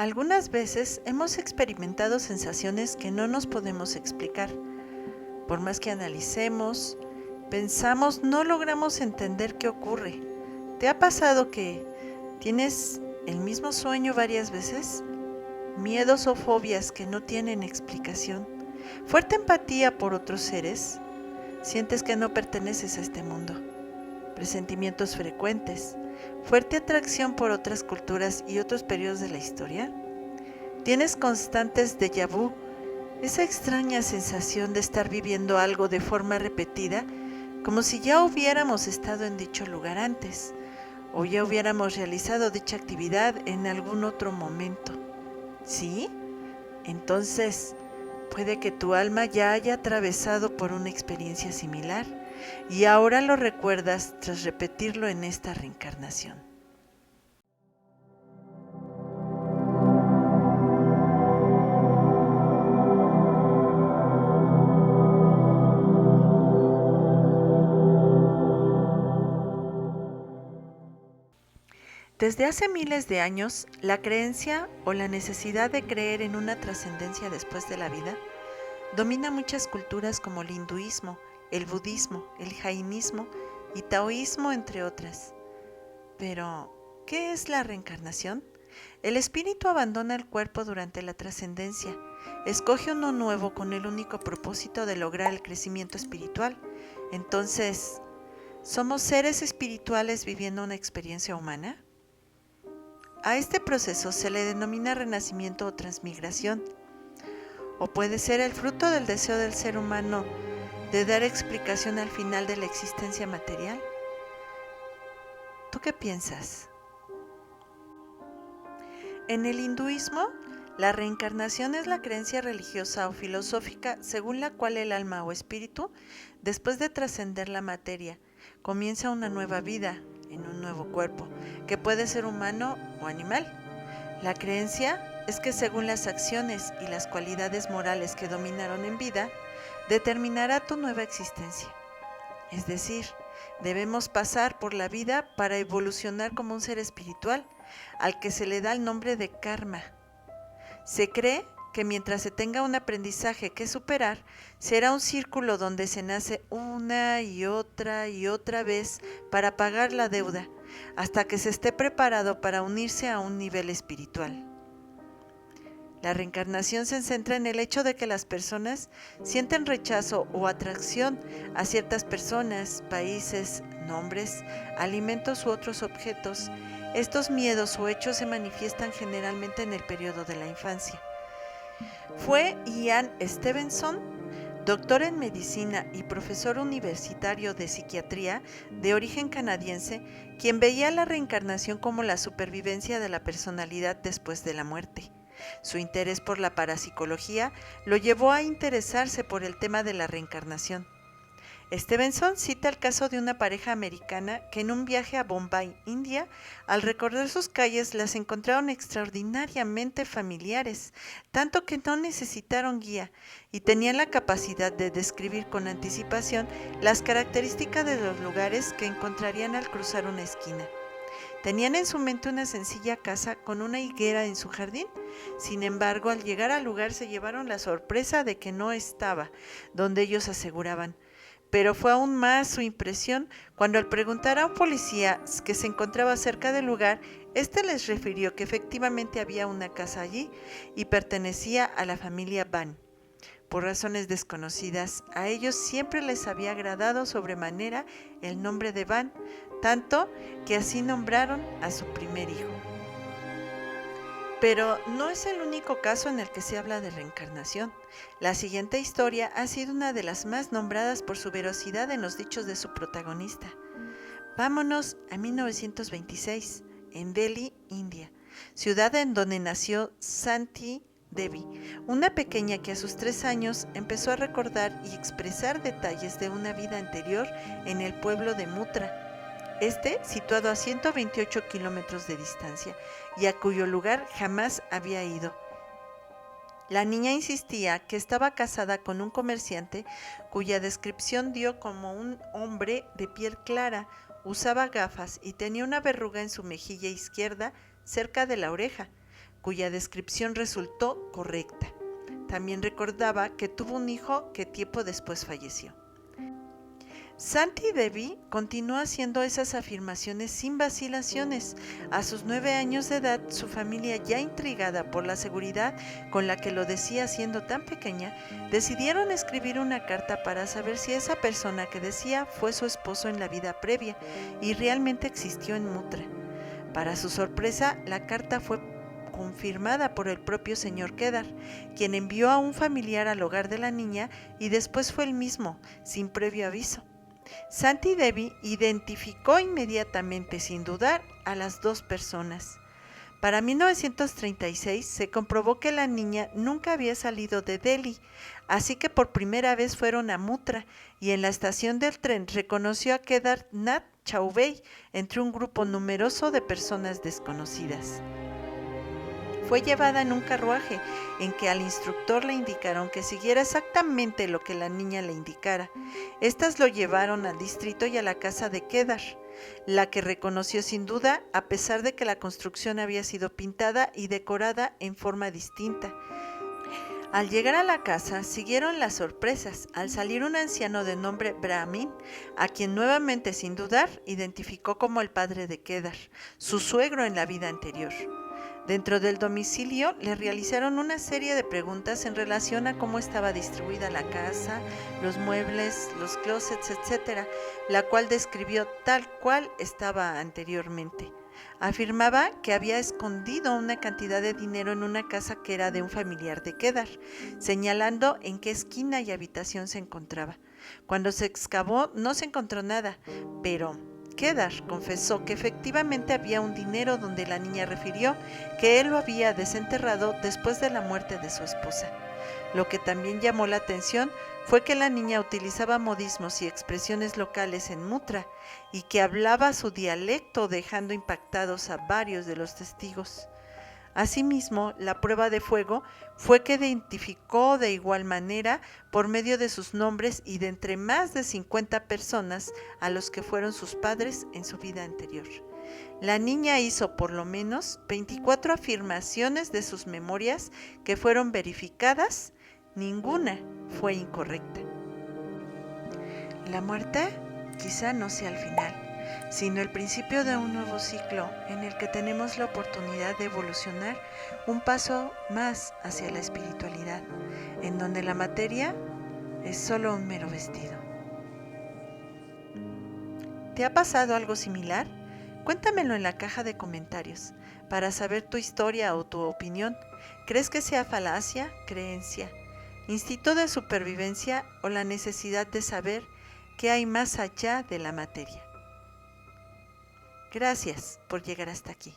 Algunas veces hemos experimentado sensaciones que no nos podemos explicar. Por más que analicemos, pensamos, no logramos entender qué ocurre. ¿Te ha pasado que tienes el mismo sueño varias veces? Miedos o fobias que no tienen explicación. Fuerte empatía por otros seres. Sientes que no perteneces a este mundo. Presentimientos frecuentes. Fuerte atracción por otras culturas y otros periodos de la historia. Tienes constantes déjà vu, esa extraña sensación de estar viviendo algo de forma repetida, como si ya hubiéramos estado en dicho lugar antes, o ya hubiéramos realizado dicha actividad en algún otro momento. ¿Sí? Entonces, puede que tu alma ya haya atravesado por una experiencia similar y ahora lo recuerdas tras repetirlo en esta reencarnación. Desde hace miles de años, la creencia o la necesidad de creer en una trascendencia después de la vida domina muchas culturas como el hinduismo, el budismo, el jainismo y taoísmo, entre otras. Pero, ¿qué es la reencarnación? El espíritu abandona el cuerpo durante la trascendencia, escoge uno nuevo con el único propósito de lograr el crecimiento espiritual. Entonces, ¿somos seres espirituales viviendo una experiencia humana? A este proceso se le denomina renacimiento o transmigración, o puede ser el fruto del deseo del ser humano de dar explicación al final de la existencia material. ¿Tú qué piensas? En el hinduismo, la reencarnación es la creencia religiosa o filosófica según la cual el alma o espíritu, después de trascender la materia, comienza una nueva vida en un nuevo cuerpo, que puede ser humano o animal. La creencia es que según las acciones y las cualidades morales que dominaron en vida, determinará tu nueva existencia. Es decir, debemos pasar por la vida para evolucionar como un ser espiritual, al que se le da el nombre de karma. Se cree que mientras se tenga un aprendizaje que superar, será un círculo donde se nace una y otra vez para pagar la deuda, hasta que se esté preparado para unirse a un nivel espiritual. La reencarnación se centra en el hecho de que las personas sienten rechazo o atracción a ciertas personas, países, nombres, alimentos u otros objetos. Estos miedos o hechos se manifiestan generalmente en el periodo de la infancia. Fue Ian Stevenson, doctor en medicina y profesor universitario de psiquiatría de origen canadiense, quien veía la reencarnación como la supervivencia de la personalidad después de la muerte. Su interés por la parapsicología lo llevó a interesarse por el tema de la reencarnación. Stevenson cita el caso de una pareja americana que en un viaje a Bombay, India, al recorrer sus calles las encontraron extraordinariamente familiares, tanto que no necesitaron guía y tenían la capacidad de describir con anticipación las características de los lugares que encontrarían al cruzar una esquina. Tenían en su mente una sencilla casa con una higuera en su jardín. Sin embargo, al llegar al lugar se llevaron la sorpresa de que no estaba donde ellos aseguraban. Pero fue aún más su impresión cuando al preguntar a un policía que se encontraba cerca del lugar, éste les refirió que efectivamente había una casa allí y pertenecía a la familia Van. Por razones desconocidas, a ellos siempre les había agradado sobremanera el nombre de Van, tanto que así nombraron a su primer hijo. Pero no es el único caso en el que se habla de reencarnación. La siguiente historia ha sido una de las más nombradas por su veracidad en los dichos de su protagonista. Vámonos a 1926, en Delhi, India, ciudad en donde nació Santi Devi, una pequeña que a sus 3 años empezó a recordar y expresar detalles de una vida anterior en el pueblo de Mutra, situado a 128 kilómetros de distancia y a cuyo lugar jamás había ido. La niña insistía que estaba casada con un comerciante cuya descripción dio como un hombre de piel clara, usaba gafas y tenía una verruga en su mejilla izquierda cerca de la oreja. cuya descripción resultó correcta. También recordaba que tuvo un hijo que tiempo después falleció. Santi Devi continuó haciendo esas afirmaciones sin vacilaciones. A sus 9 años de edad, su familia, ya intrigada por la seguridad con la que lo decía siendo tan pequeña, decidieron escribir una carta para saber si esa persona que decía fue su esposo en la vida previa y realmente existió en Mutra. Para su sorpresa, la carta fue confirmada por el propio señor Kedar, quien envió a un familiar al hogar de la niña y después fue él mismo, sin previo aviso. Santi Devi identificó inmediatamente, sin dudar, a las dos personas. Para 1936 se comprobó que la niña nunca había salido de Delhi, así que por primera vez fueron a Mutra y en la estación del tren reconoció a Kedar Nath Chaubey entre un grupo numeroso de personas desconocidas. Fue llevada en un carruaje en que al instructor le indicaron que siguiera exactamente lo que la niña le indicara. Estas lo llevaron al distrito y a la casa de Kedar, la que reconoció sin duda, a pesar de que la construcción había sido pintada y decorada en forma distinta. Al llegar a la casa, siguieron las sorpresas al salir un anciano de nombre Brahmin, a quien nuevamente, sin dudar, identificó como el padre de Kedar, su suegro en la vida anterior. Dentro del domicilio le realizaron una serie de preguntas en relación a cómo estaba distribuida la casa, los muebles, los closets, etc., la cual describió tal cual estaba anteriormente. Afirmaba que había escondido una cantidad de dinero en una casa que era de un familiar de Kedar, señalando en qué esquina y habitación se encontraba. Cuando se excavó no se encontró nada, pero Kedar confesó que efectivamente había un dinero donde la niña refirió que él lo había desenterrado después de la muerte de su esposa. Lo que también llamó la atención fue que la niña utilizaba modismos y expresiones locales en Mutra y que hablaba su dialecto, dejando impactados a varios de los testigos. Asimismo, la prueba de fuego fue que identificó de igual manera por medio de sus nombres y de entre más de 50 personas a los que fueron sus padres en su vida anterior. La niña hizo por lo menos 24 afirmaciones de sus memorias que fueron verificadas, ninguna fue incorrecta. La muerte quizá no sea el final, sino el principio de un nuevo ciclo en el que tenemos la oportunidad de evolucionar un paso más hacia la espiritualidad, en donde la materia es solo un mero vestido. ¿Te ha pasado algo similar? Cuéntamelo en la caja de comentarios para saber tu historia o tu opinión. ¿Crees que sea falacia, creencia, instinto de supervivencia o la necesidad de saber qué hay más allá de la materia? Gracias por llegar hasta aquí.